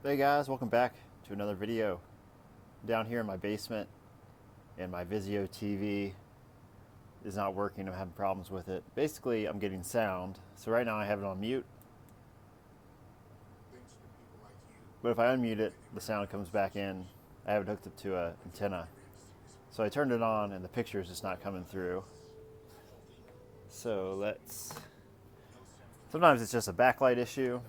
Hey guys, welcome back to another video. Down here in my basement, and my Vizio TV is not working. I'm having problems with it. Basically, I'm getting sound. So right now I have it on mute, but if I unmute it, the sound comes back in. I have it hooked up to an antenna. So I turned it on and the picture is just not coming through. So sometimes it's just a backlight issue.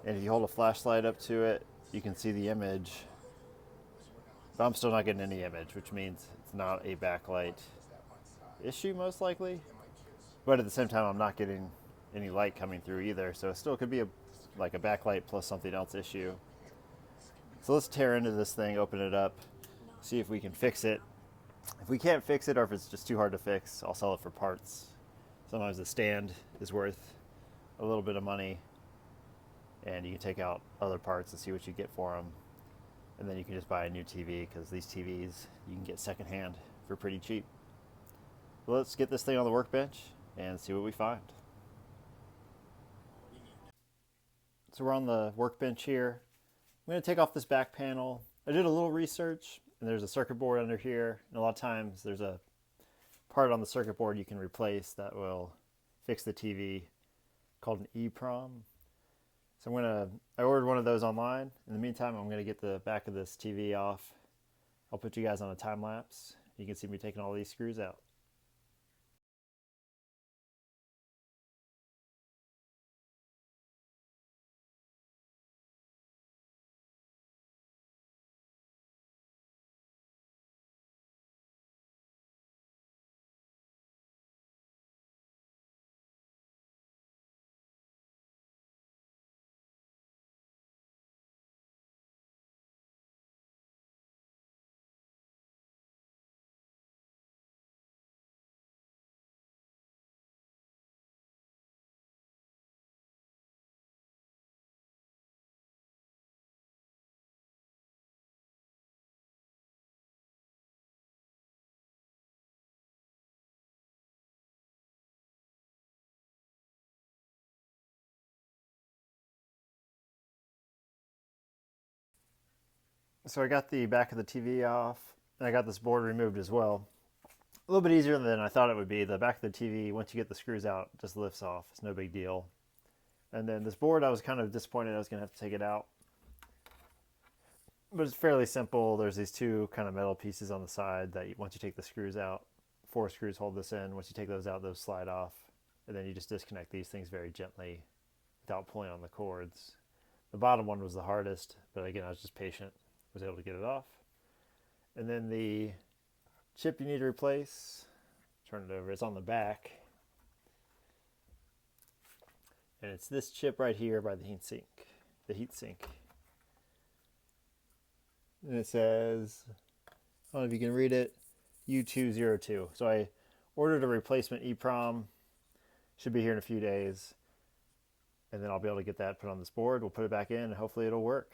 And if you hold a flashlight up to it, you can see the image. But I'm still not getting any image, which means it's not a backlight issue most likely. But at the same time, I'm not getting any light coming through either. So it still could be like a backlight plus something else issue. So let's tear into this thing, open it up, see if we can fix it. If we can't fix it, or if it's just too hard to fix, I'll sell it for parts. Sometimes the stand is worth a little bit of money, and you can take out other parts and see what you get for them. And then you can just buy a new TV, because these TVs you can get secondhand for pretty cheap. So let's get this thing on the workbench and see what we find. So we're on the workbench here. I'm going to take off this back panel. I did a little research, and there's a circuit board under here, and a lot of times there's a part on the circuit board you can replace that will fix the TV called an EEPROM. So I ordered one of those online. In the meantime, I'm going to get the back of this TV off. I'll put you guys on a time lapse. You can see me taking all these screws out. So I got the back of the TV off, and I got this board removed as well. A little bit easier than I thought it would be. The back of the TV, once you get the screws out, just lifts off. It's no big deal. And then this board, I was kind of disappointed I was going to have to take it out. But it's fairly simple. There's these two kind of metal pieces on the side that once you take the screws out, 4 screws hold this in. Once you take those out, those slide off. And then you just disconnect these things very gently without pulling on the cords. The bottom one was the hardest, but again, I was just patient. Was able to get it off. And then the chip you need to replace, turn it over, it's on the back. And it's this chip right here by the heat sink. And it says, I don't know if you can read it, U202. So I ordered a replacement EEPROM. Should be here in a few days. And then I'll be able to get that put on this board. We'll put it back in and hopefully it'll work.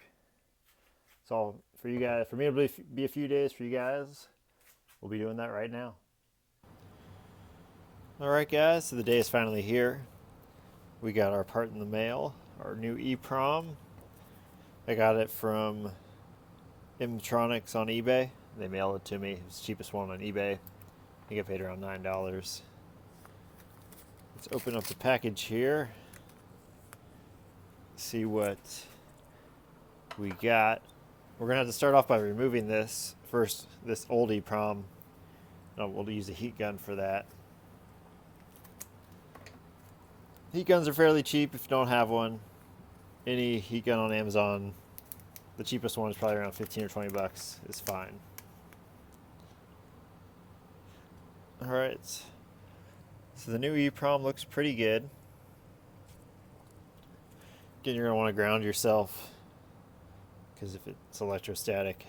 So for you guys, for me it'll be a few days. For you guys, we'll be doing that right now. All right, guys, so the day is finally here. We got our part in the mail, our new EEPROM. I got it from Imtronics on eBay. They mailed it to me. It was the cheapest one on eBay. I think I paid around $9. Let's open up the package here. See what we got. We're going to have to start off by removing this first, this old EEPROM. We'll use a heat gun for that. Heat guns are fairly cheap if you don't have one. Any heat gun on Amazon, the cheapest one is probably around 15 or 20 bucks. It's fine. All right. So the new EEPROM looks pretty good. Again, you're going to want to ground yourself, because if it's electrostatic,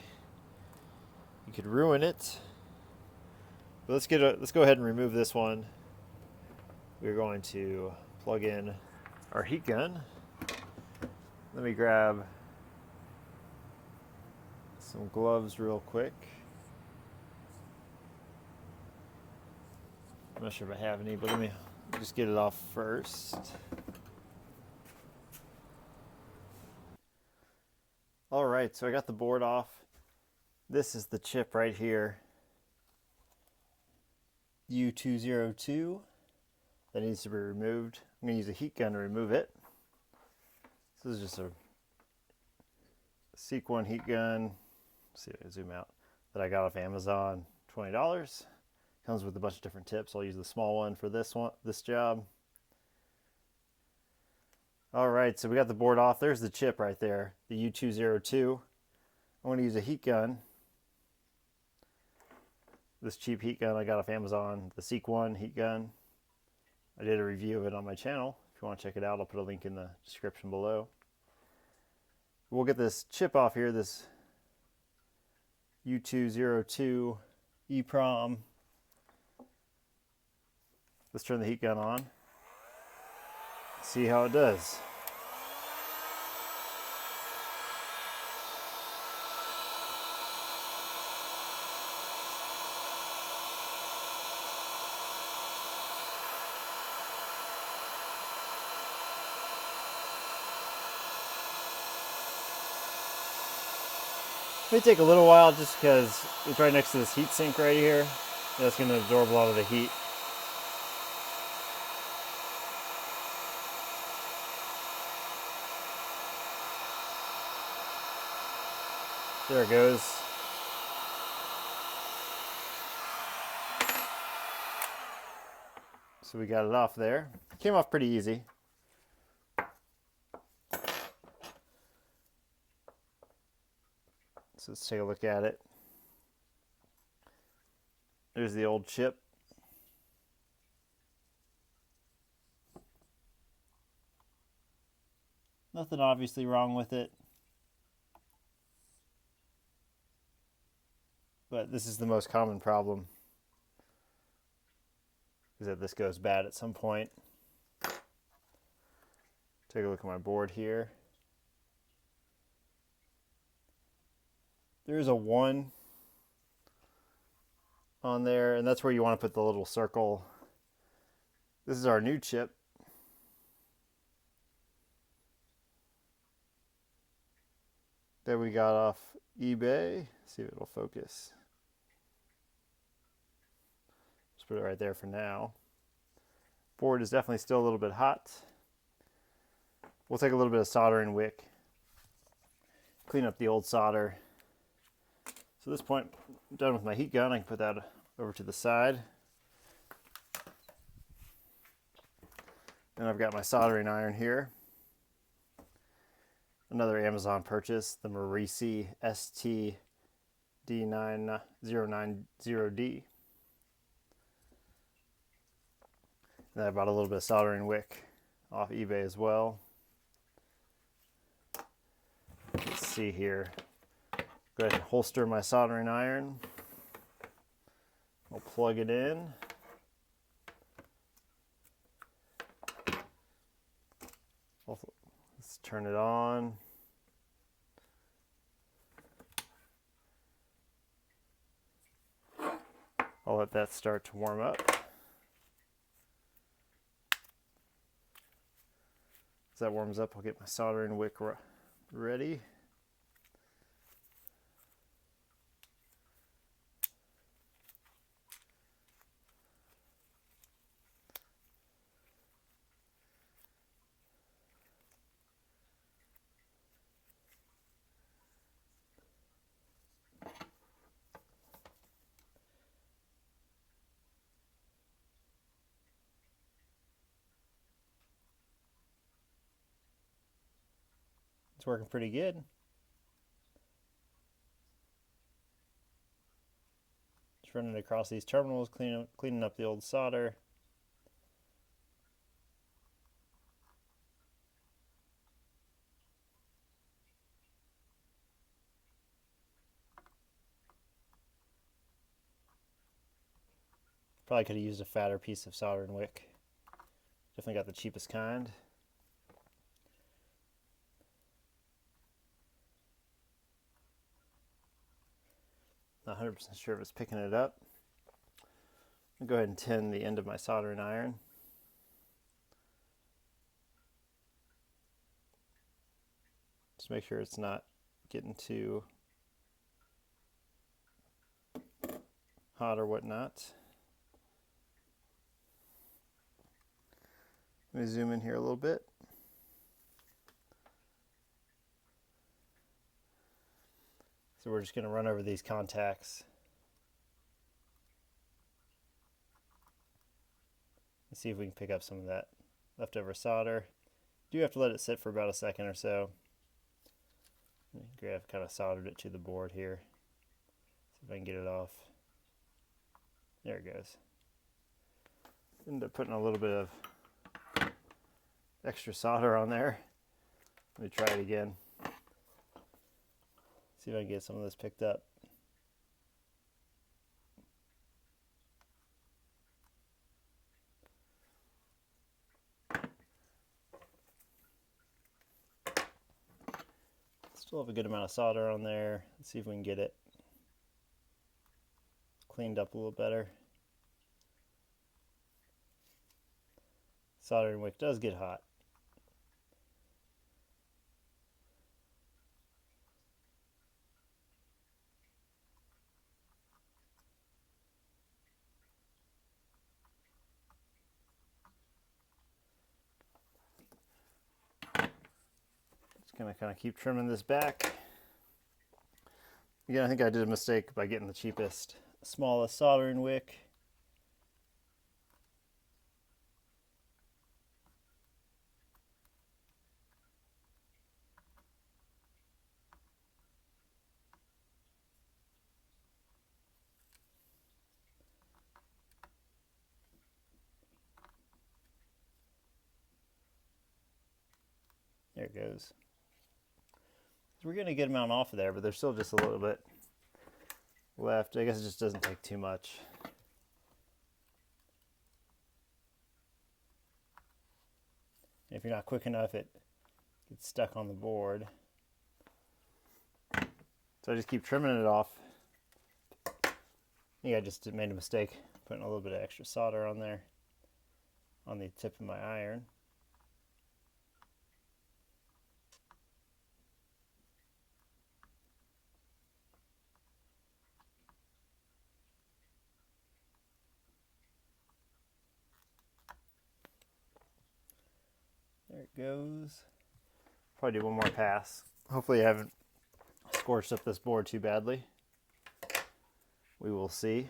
you could ruin it. But let's go ahead and remove this one. We're going to plug in our heat gun. Let me grab some gloves real quick. I'm not sure if I have any, but let me just get it off first. All right, so I got the board off. This is the chip right here, U202, that needs to be removed. I'm gonna use a heat gun to remove it. This is just a Seek 1 heat gun. Let's see if I can zoom out. That I got off Amazon, $20. Comes with a bunch of different tips. I'll use the small one for this job. All right, so we got the board off. There's the chip right there, the U202. I'm going to use a heat gun. This cheap heat gun I got off Amazon, the Seek 1 heat gun. I did a review of it on my channel. If you want to check it out, I'll put a link in the description below. We'll get this chip off here, this U202 EEPROM. Let's turn the heat gun on. See how it does. It may take a little while just because it's right next to this heat sink right here. That's going to absorb a lot of the heat. There it goes. So we got it off there. Came off pretty easy. So let's take a look at it. There's the old chip. Nothing obviously wrong with it. But this is the most common problem, is that this goes bad at some point. Take a look at my board here. There's a 1 on there, and that's where you want to put the little circle. This is our new chip. That we got off eBay. See if it'll focus. Just put it right there for now. Board is definitely still a little bit hot. We'll take a little bit of soldering wick, clean up the old solder. So at this point, I'm done with my heat gun. I can put that over to the side. And I've got my soldering iron here. Another Amazon purchase, the Marisi ST-D9090D. And I bought a little bit of soldering wick off eBay as well. Let's see here. Go ahead and holster my soldering iron. I'll plug it in. Let's turn it on. I'll let that start to warm up. As that warms up, I'll get my soldering wick ready. It's working pretty good. Just running across these terminals, cleaning up the old solder. Probably could have used a fatter piece of soldering wick. Definitely got the cheapest kind. Not 100% sure if it's picking it up. I'll go ahead and tin the end of my soldering iron. Just make sure it's not getting too hot or whatnot. Let me zoom in here a little bit. So we're just going to run over these contacts and see if we can pick up some of that leftover solder. You do have to let it sit for about a second or so. I've kind of soldered it to the board here. See if I can get it off. There it goes. End up putting a little bit of extra solder on there. Let me try it again. See if I can get some of this picked up. Still have a good amount of solder on there. Let's see if we can get it cleaned up a little better. Soldering wick does get hot. Just gonna kind of keep trimming this back. Again, I think I did a mistake by getting the cheapest, smallest soldering wick. There it goes. So we're getting a good amount off of there, but there's still just a little bit left. I guess it just doesn't take too much. If you're not quick enough, it gets stuck on the board. So I just keep trimming it off. I think I just made a mistake putting a little bit of extra solder on there on the tip of my iron. There it goes. Probably do one more pass. Hopefully I haven't scorched up this board too badly. We will see.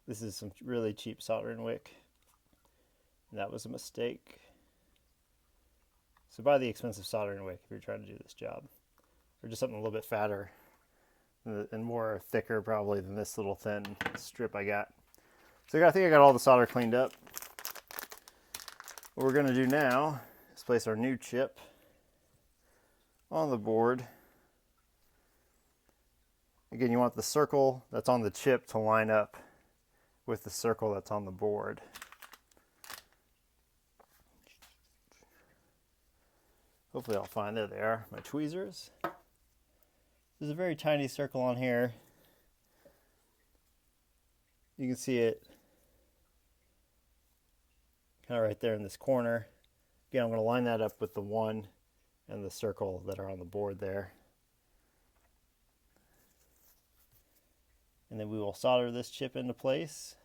This is some really cheap soldering wick. That was a mistake. So buy the expensive soldering wick if you're trying to do this job. Or just something a little bit fatter and more thicker probably than this little thin strip I got. So I think I got all the solder cleaned up. What we're going to do now is place our new chip on the board. Again, you want the circle that's on the chip to line up with the circle that's on the board. Hopefully I'll find, there they are, my tweezers. There's a very tiny circle on here. You can see it kind of right there in this corner. Again, I'm going to line that up with the one and the circle that are on the board there. And then we will solder this chip into place.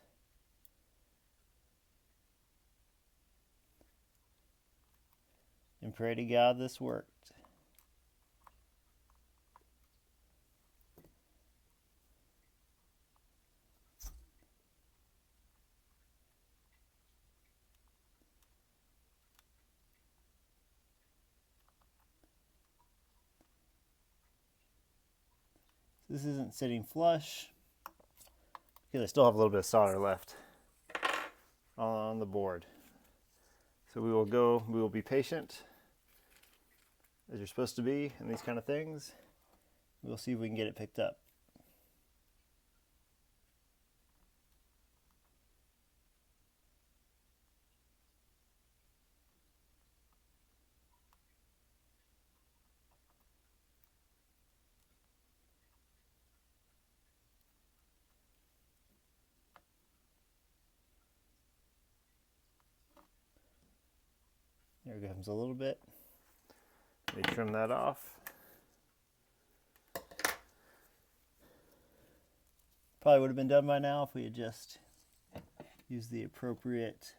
And pray to God this worked. This isn't sitting flush because I still have a little bit of solder left on the board. So we will be patient as you're supposed to be in these kind of things. We'll see if we can get it picked up. There comes a little bit. Let me trim that off. Probably would have been done by now if we had just used the appropriate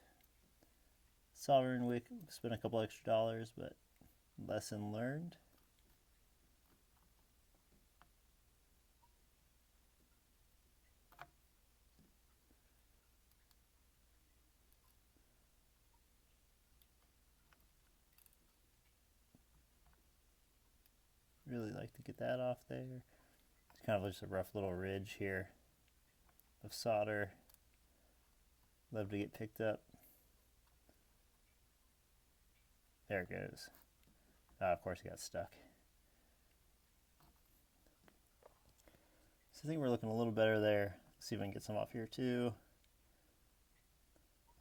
soldering wick. Spent a couple extra dollars, but lesson learned. Really like to get that off there. It's kind of just a rough little ridge here of solder. Love to get picked up. There it goes. Of course it got stuck. So I think we're looking a little better there. Let's see if I can get some off here too.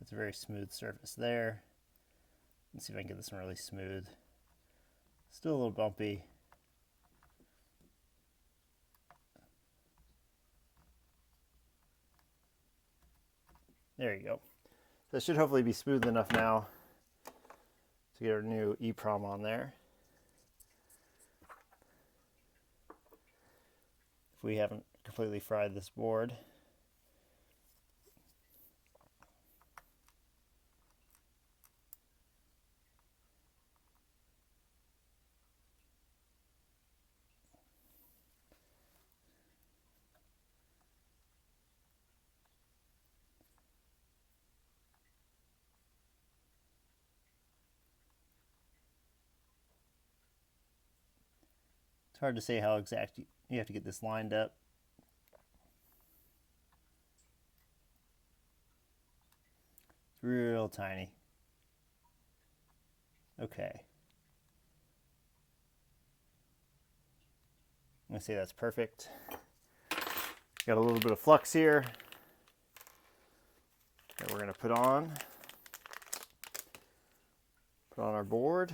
It's a very smooth surface there. Let's see if I can get this one really smooth. Still a little bumpy. There you go. That should hopefully be smooth enough now to get our new EEPROM on there. If we haven't completely fried this board. It's hard to say how exact you have to get this lined up. It's real tiny. Okay. I'm gonna say that's perfect. Got a little bit of flux here that we're gonna put on our board.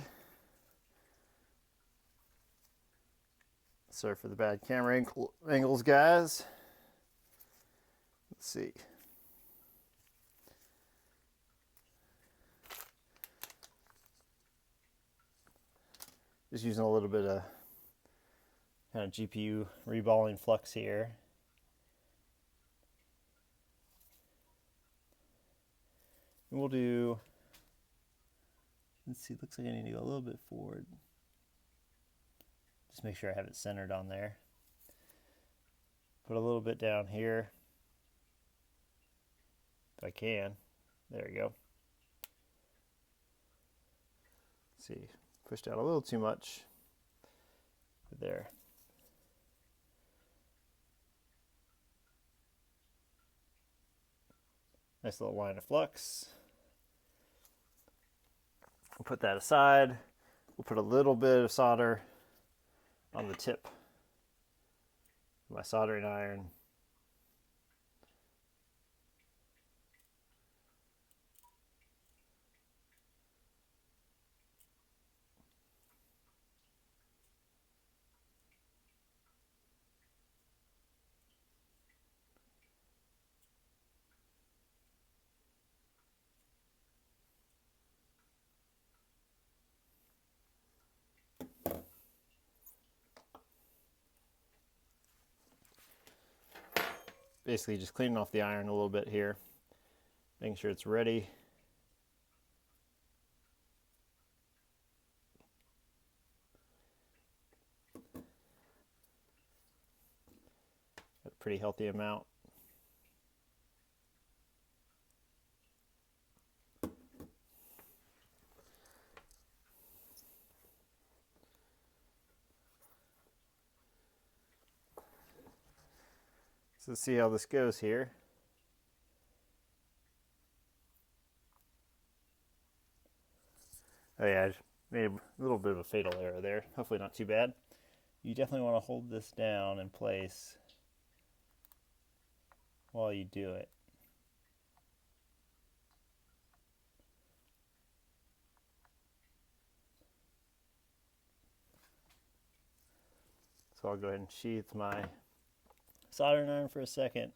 Sorry for the bad camera angles, guys. Let's see. Just using a little bit of kind of GPU reballing flux here. And we'll do, let's see, it looks like I need to go a little bit forward. Just make sure I have it centered on there. Put a little bit down here, if I can. There we go. Let's see, pushed out a little too much. There. Nice little line of flux. We'll put that aside. We'll put a little bit of solder on the tip of my soldering iron. Basically just cleaning off the iron a little bit here, making sure it's ready. Got a pretty healthy amount. So let's see how this goes here. Oh yeah, I made a little bit of a fatal error there. Hopefully not too bad. You definitely want to hold this down in place while you do it. So I'll go ahead and sheath my soldering iron for a second.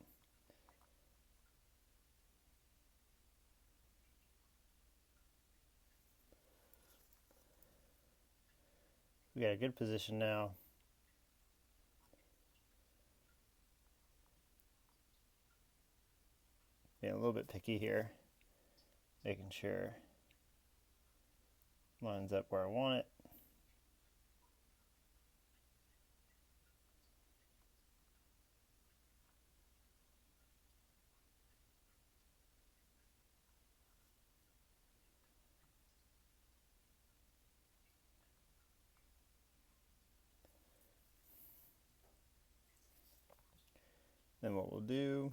We got a good position now. Being a little bit picky here, making sure it lines up where I want it. Then what we'll do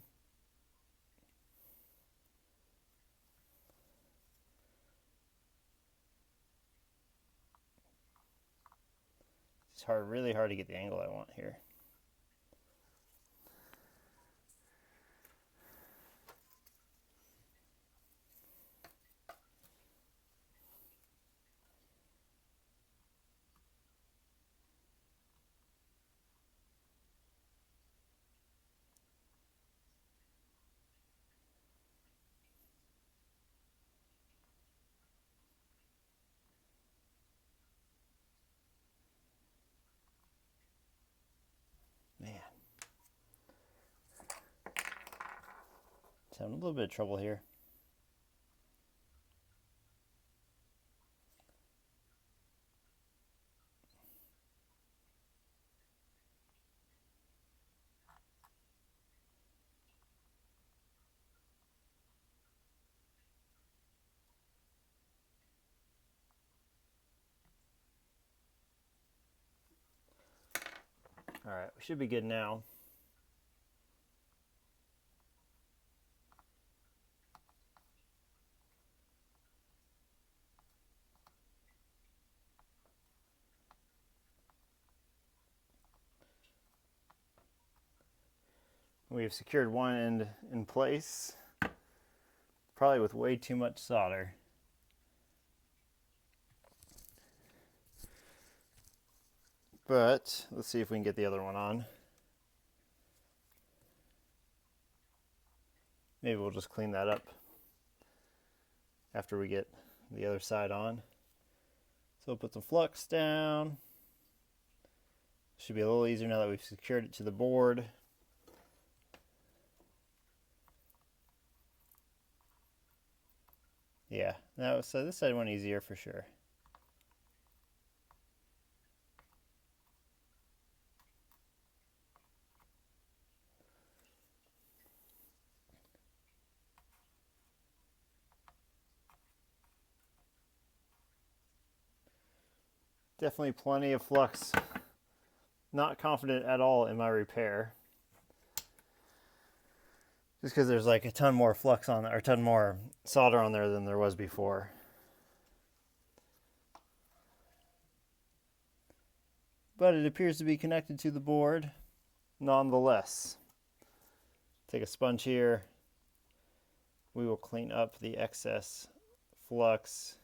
it's really hard to get the angle I want here. Man, having a little bit of trouble here. All right, we should be good now. We've secured one end in place, probably with way too much solder. But let's see if we can get the other one on. Maybe we'll just clean that up after we get the other side on. So we'll put some flux down. Should be a little easier now that we've secured it to the board. Yeah, so this side went easier for sure. Definitely plenty of flux. Not confident at all in my repair. Just because there's like a ton more flux on there, or a ton more solder on there than there was before. But it appears to be connected to the board nonetheless. Take a sponge here. We will clean up the excess flux.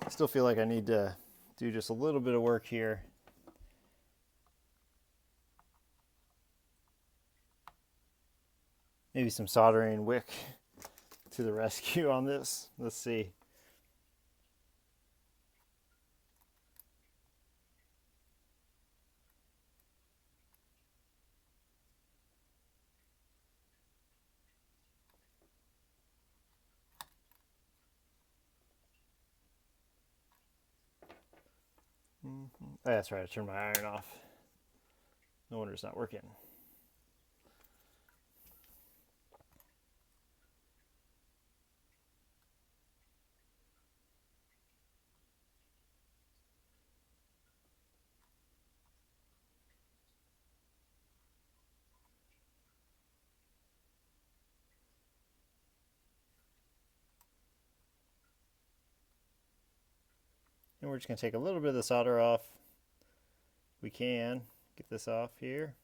I still feel like I need to do just a little bit of work here. Maybe some soldering wick to the rescue on this. Let's see. Oh, that's right, I turned my iron off. No wonder it's not working. And we're just going to take a little bit of the solder off. We can get this off here.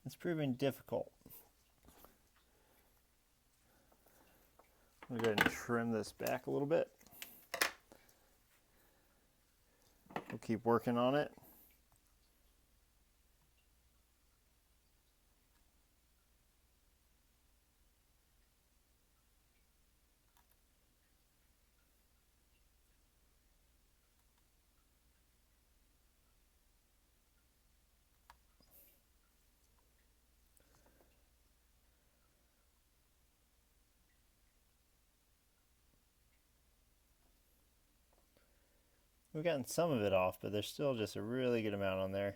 It's proving difficult. I'm going to go ahead and trim this back a little bit. We'll keep working on it. We've gotten some of it off, but there's still just a really good amount on there.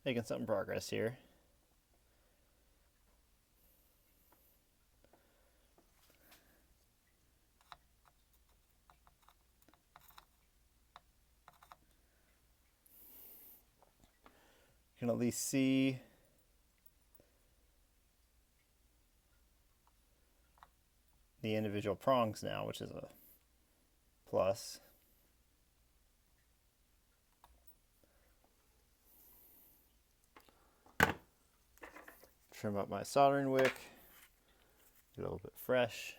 Making some progress here. You can at least see the individual prongs now, which is a plus. Trim up my soldering wick, get a little bit fresh.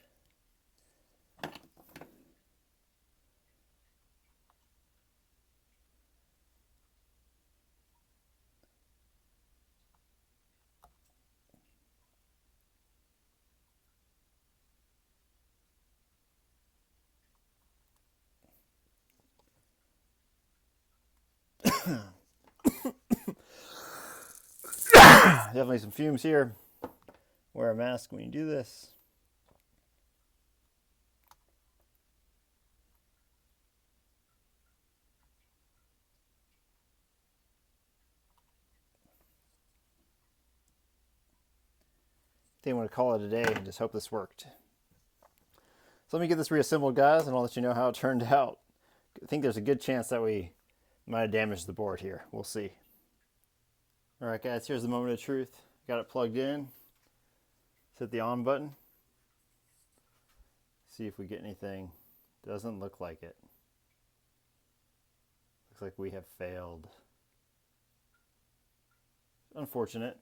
Definitely some fumes here. Wear a mask when you do this. I think I'm going to call it a day and just hope this worked. So let me get this reassembled, guys, and I'll let you know how it turned out. I think there's a good chance that we might have damaged the board here. We'll see. All right, guys, here's the moment of truth. Got it plugged in. Hit the on button. See if we get anything. Doesn't look like it. Looks like we have failed. Unfortunate.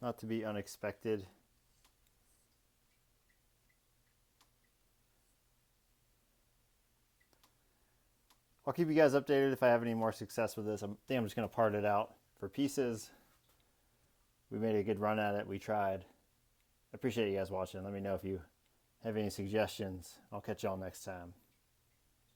Not to be unexpected. I'll keep you guys updated if I have any more success with this. I think I'm just going to part it out for pieces. We made a good run at it. We tried. I appreciate you guys watching. Let me know if you have any suggestions. I'll catch y'all next time.